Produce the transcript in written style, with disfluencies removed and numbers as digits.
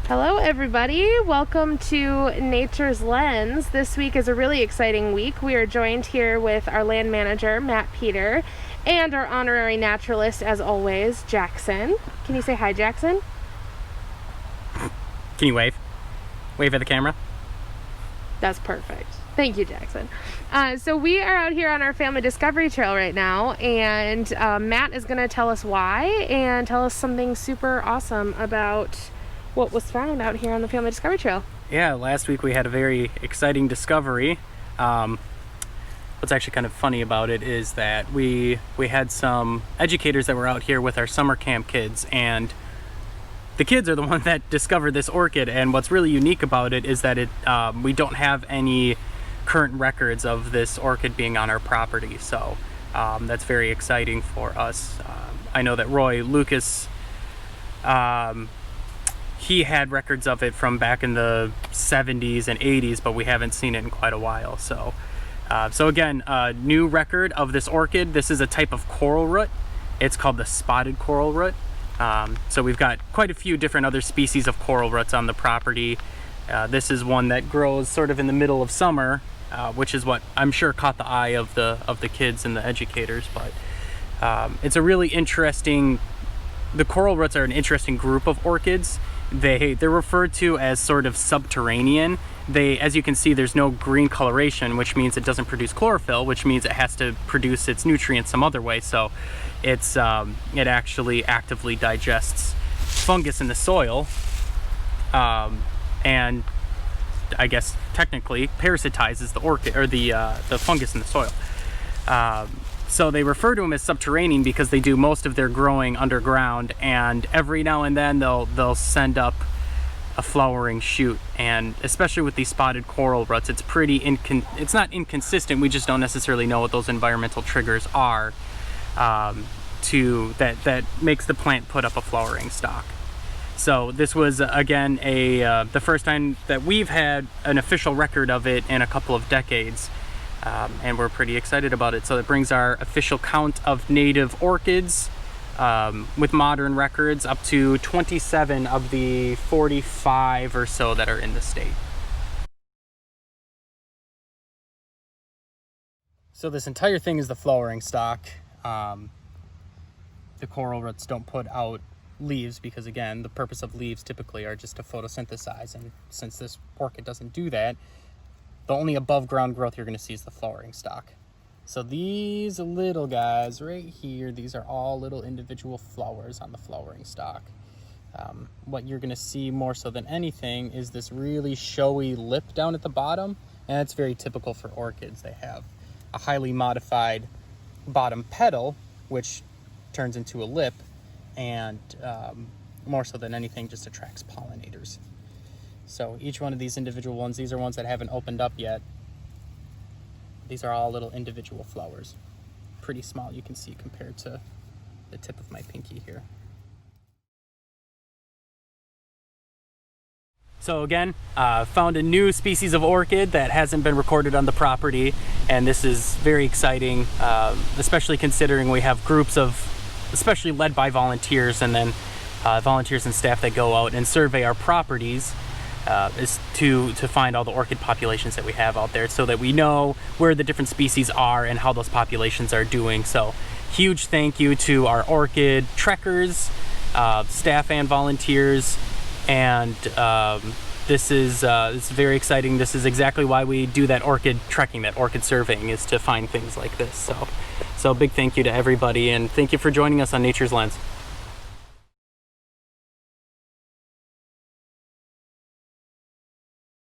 Hello everybody, welcome to Nature's Lens. This week is a really exciting week. We are joined here with our land manager, Matt Peter, and our honorary naturalist, as always, Jackson. Can you say hi, Jackson? Can you wave? Wave at the camera? That's perfect. Thank you, Jackson. So we are out here on our family discovery trail right now, and Matt is going to tell us why and tell us something super awesome about what was found out here on the family discovery trail. Yeah, last week we had a very exciting discovery. What's actually kind of funny about it is that we had some educators that were out here with our summer camp kids, and the kids are the ones that discovered this orchid. And what's really unique about it is that we don't have any current records of this orchid being on our property, so that's very exciting for us. I know that Roy Lucas, he had records of it from back in the 70s and 80s, but we haven't seen it in quite a while. So again, a new record of this orchid. This is a type of coral root. It's called the spotted coral root. So we've got quite a few different other species of coral roots on the property. This is one that grows sort of in the middle of summer, which is what I'm sure caught the eye of the kids and the educators. But it's a really interesting. The coral roots are an interesting group of orchids. They're referred to as sort of subterranean. As you can see, there's no green coloration, which means it doesn't produce chlorophyll, which means it has to produce its nutrients some other way. So it actually actively digests fungus in the soil, and I guess technically parasitizes the orchid or the fungus in the soil. So they refer to them as subterranean because they do most of their growing underground, and every now and then they'll send up a flowering shoot. And especially with these spotted coral roots, it's it's not inconsistent. We just don't necessarily know what those environmental triggers are that makes the plant put up a flowering stalk. So this was again the first time that we've had an official record of it in a couple of decades. And we're pretty excited about it. So it brings our official count of native orchids with modern records up to 27 of the 45 or so that are in the state. So this entire thing is the flowering stalk. The coral roots don't put out leaves because, again, the purpose of leaves typically are just to photosynthesize, and since this orchid doesn't do that, the only above ground growth you're going to see is the flowering stalk. So these little guys right here, these are all little individual flowers on the flowering stalk. What you're going to see more so than anything is this really showy lip down at the bottom, and that's very typical for orchids. They have a highly modified bottom petal, which turns into a lip, and more so than anything just attracts pollinators. So each one of these individual ones, these are ones that haven't opened up yet. These are all little individual flowers. Pretty small, you can see, compared to the tip of my pinky here. So again, found a new species of orchid that hasn't been recorded on the property, and this is very exciting, especially considering we have groups of, especially led by volunteers, and then volunteers and staff that go out and survey our properties. Is to find all the orchid populations that we have out there, so that we know where the different species are and how those populations are doing. So huge thank you to our orchid trekkers, staff and volunteers, and this is very exciting. This is exactly why we do that orchid trekking, that orchid surveying, is to find things like this. So big thank you to everybody, and thank you for joining us on Nature's Lens.